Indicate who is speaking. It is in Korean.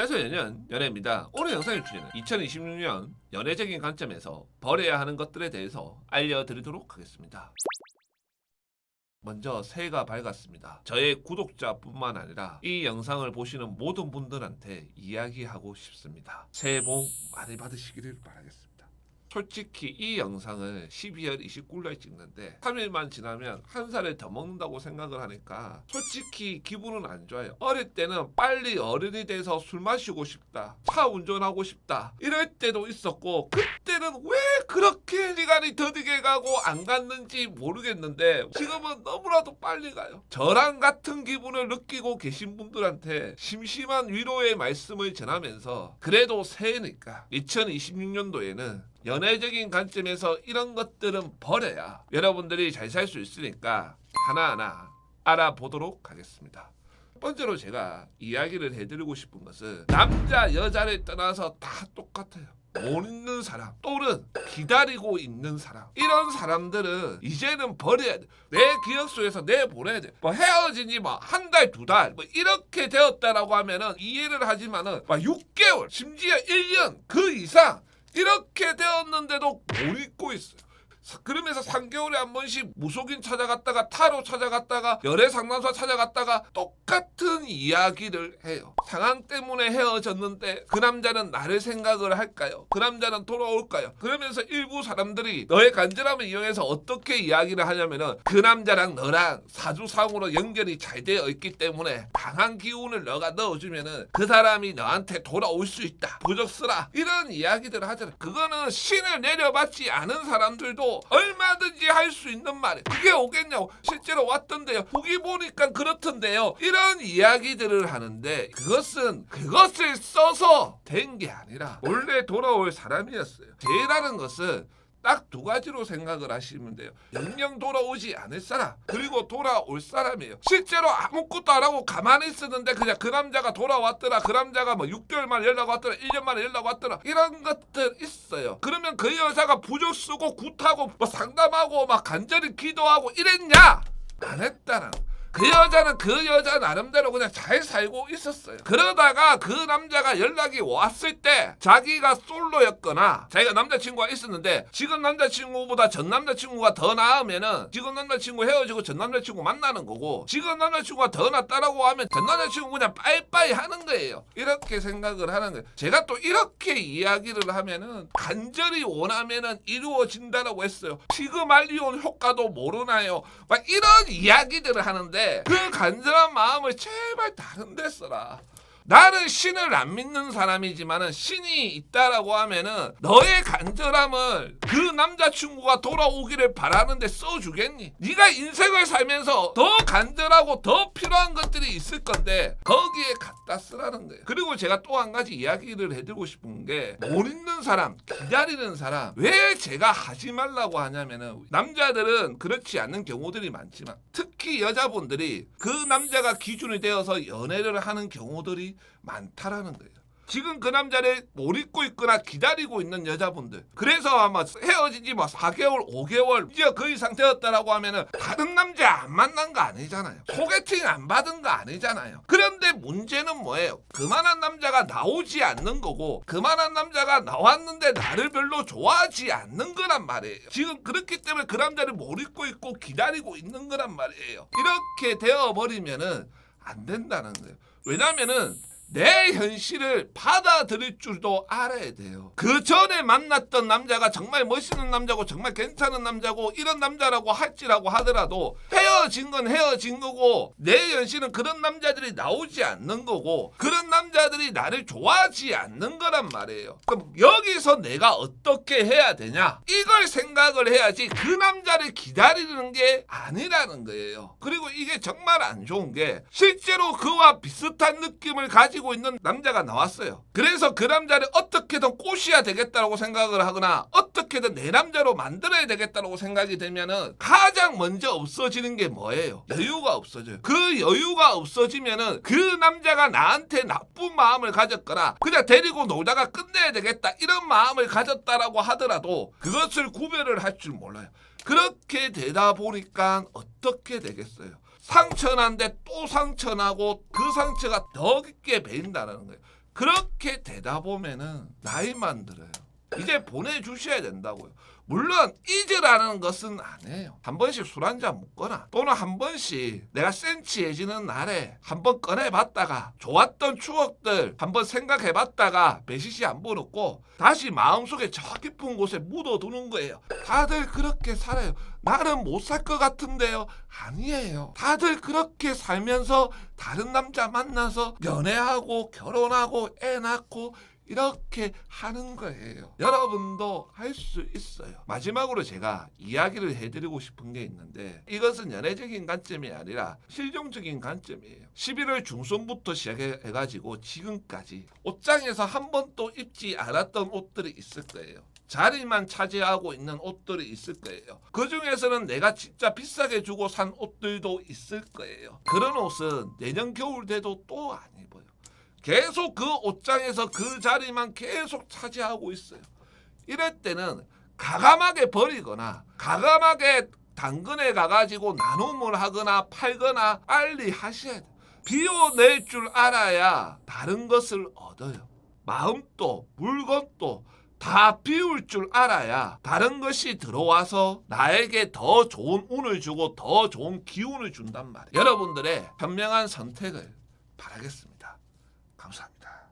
Speaker 1: 안녕하세요. 연애입니다. 오늘 영상의 주제는 2026년 연애적인 관점에서 버려야 하는 것들에 대해서 알려드리도록 하겠습니다. 먼저 새해가 밝았습니다. 저의 구독자뿐만 아니라 이 영상을 보시는 모든 분들한테 이야기하고 싶습니다. 새해 복 많이 받으시기를 바라겠습니다. 솔직히 이 영상을 12월 29일날 찍는데 3일만 지나면 한 살을 더 먹는다고 생각을 하니까 솔직히 기분은 안 좋아요. 어릴 때는 빨리 어른이 돼서 술 마시고 싶다, 차 운전하고 싶다 이럴 때도 있었고, 그때는 왜 그렇게 시간이 더디게 가고 안 갔는지 모르겠는데 지금은 너무나도 빨리 가요. 저랑 같은 기분을 느끼고 계신 분들한테 심심한 위로의 말씀을 전하면서, 그래도 새해니까 2026년도에는 연애적인 관점에서 이런 것들은 버려야 여러분들이 잘 살 수 있으니까 하나하나 알아보도록 하겠습니다. 첫 번째로 제가 이야기를 해드리고 싶은 것은, 남자 여자를 떠나서 다 똑같아요. 못 있는 사람 또는 기다리고 있는 사람, 이런 사람들은 이제는 버려야 돼. 내 기억 속에서 내보내야 돼. 뭐 헤어지니 뭐 한 달, 두 달 뭐 이렇게 되었다라고 하면은 이해를 하지만은 막 6개월 심지어 1년 그 이상 이렇게 되었는데도 못 잊고 있어요. 그러면서 3개월에 한 번씩 무속인 찾아갔다가 타로 찾아갔다가 열애 상담사 찾아갔다가 똑같은 이야기를 해요. 상황 때문에 헤어졌는데 그 남자는 나를 생각을 할까요? 그 남자는 돌아올까요? 그러면서 일부 사람들이 너의 간절함을 이용해서 어떻게 이야기를 하냐면은, 그 남자랑 너랑 사주상으로 연결이 잘 되어 있기 때문에 강한 기운을 너가 넣어주면은 그 사람이 너한테 돌아올 수 있다, 부적 쓰라, 이런 이야기들을 하잖아요. 그거는 신을 내려받지 않은 사람들도 얼마든지 할 수 있는 말이에요. 그게 오겠냐고. 실제로 왔던데요, 후기 보니까 그렇던데요, 이런 이야기들을 하는데, 그것을 써서 된 게 아니라 원래 돌아올 사람이었어요. 죄라는 것은 딱 두 가지로 생각을 하시면 돼요. 영영 돌아오지 않을 사람, 그리고 돌아올 사람이에요. 실제로 아무것도 안 하고 가만히 있었는데 그냥 그 남자가 돌아왔더라, 그 남자가 뭐 6개월 만에 연락 왔더라, 1년 만에 연락 왔더라, 이런 것들 있어요. 그러면 그 여자가 부적 쓰고 굿하고 뭐 상담하고 막 간절히 기도하고 이랬냐? 안 했다는. 그 여자는 그 여자 나름대로 그냥 잘 살고 있었어요. 그러다가 그 남자가 연락이 왔을 때 자기가 솔로였거나 자기가 남자친구가 있었는데 지금 남자친구보다 전 남자친구가 더 나으면은 지금 남자친구 헤어지고 전 남자친구 만나는 거고, 지금 남자친구가 더 낫다라고 하면 전 남자친구 그냥 빠이빠이 하는 거예요. 이렇게 생각을 하는 거예요. 제가 또 이렇게 이야기를 하면은, 간절히 원하면은 이루어진다라고 했어요. 피그말리온 효과도 모르나요? 막 이런 이야기들을 하는데, 그 간절한 마음을 제발 다른 데 써라. 나는 신을 안 믿는 사람이지만은 신이 있다라고 하면은 너의 간절함을 그 남자친구가 돌아오기를 바라는데 써주겠니? 네가 인생을 살면서 더 간절하고 더 필요한 것들이 있을 건데 거기에 갖다 쓰라는 거예요. 그리고 제가 또 한 가지 이야기를 해드리고 싶은 게, 못 있는 사람, 기다리는 사람, 왜 제가 하지 말라고 하냐면은, 남자들은 그렇지 않는 경우들이 많지만 특히 여자분들이 그 남자가 기준이 되어서 연애를 하는 경우들이 많다라는 거예요. 지금 그 남자를 못 잊고 있거나 기다리고 있는 여자분들, 그래서 아마 헤어진 지 뭐 4개월, 5개월 이제 그 이상 되었다라고 하면은 다른 남자 안 만난 거 아니잖아요. 소개팅 안 받은 거 아니잖아요. 그런데 문제는 뭐예요? 그만한 남자가 나오지 않는 거고, 그만한 남자가 나왔는데 나를 별로 좋아하지 않는 거란 말이에요. 지금 그렇기 때문에 그 남자를 못 잊고 있고 기다리고 있는 거란 말이에요. 이렇게 되어버리면은 안 된다는 거예요. 왜냐면은 내 현실을 받아들일 줄도 알아야 돼요. 그 전에 만났던 남자가 정말 멋있는 남자고 정말 괜찮은 남자고 이런 남자라고 할지라고 하더라도 헤어진 건 헤어진 거고, 내 현실은 그런 남자들이 나오지 않는 거고, 그런 남자들이 나를 좋아하지 않는 거란 말이에요. 그럼 여기서 내가 어떻게 해야 되냐? 이걸 생각을 해야지 그 남자를 기다리는 게 아니라는 거예요. 그리고 이게 정말 안 좋은 게, 실제로 그와 비슷한 느낌을 가지고 있는 남자가 나왔어요. 그래서 그 남자를 어떻게든 꼬셔야 되겠다라고 생각을 하거나 어떻게든 내 남자로 만들어야 되겠다라고 생각이 되면은 가장 먼저 없어지는 게 뭐예요? 여유가 없어져요. 그 여유가 없어지면은 그 남자가 나한테 나쁜 마음을 가졌거나 그냥 데리고 놀다가 끝내야 되겠다 이런 마음을 가졌다라고 하더라도 그것을 구별을 할 줄 몰라요. 그렇게 되다 보니까 어떻게 되겠어요? 상처난데 또 상처나고 그 상처가 더 깊게 배인다는 거예요. 그렇게 되다 보면은 나이만 들어요. 이제 보내주셔야 된다고요. 물론 잊으라는 것은 아니에요. 한 번씩 술 한잔 먹거나 또는 한 번씩 내가 센치해지는 날에 한번 꺼내봤다가 좋았던 추억들 한번 생각해봤다가 배시시 한번 웃고 다시 마음속에 저 깊은 곳에 묻어두는 거예요. 다들 그렇게 살아요. 나는 못 살 것 같은데요. 아니에요. 다들 그렇게 살면서 다른 남자 만나서 연애하고 결혼하고 애 낳고 이렇게 하는 거예요. 여러분도 할 수 있어요. 마지막으로 제가 이야기를 해드리고 싶은 게 있는데 이것은 연애적인 관점이 아니라 실용적인 관점이에요. 11월 중순부터 시작해가지고 지금까지 옷장에서 한 번도 입지 않았던 옷들이 있을 거예요. 자리만 차지하고 있는 옷들이 있을 거예요. 그 중에서는 내가 진짜 비싸게 주고 산 옷들도 있을 거예요. 그런 옷은 내년 겨울 돼도 또 안 입어요. 계속 그 옷장에서 그 자리만 계속 차지하고 있어요. 이럴 때는 가감하게 버리거나 가감하게 당근에 가가지고 나눔을 하거나 팔거나 빨리 하셔야 돼요. 비워낼 줄 알아야 다른 것을 얻어요. 마음도 물건도 다 비울 줄 알아야 다른 것이 들어와서 나에게 더 좋은 운을 주고 더 좋은 기운을 준단 말이에요. 여러분들의 현명한 선택을 바라겠습니다. 감사합니다.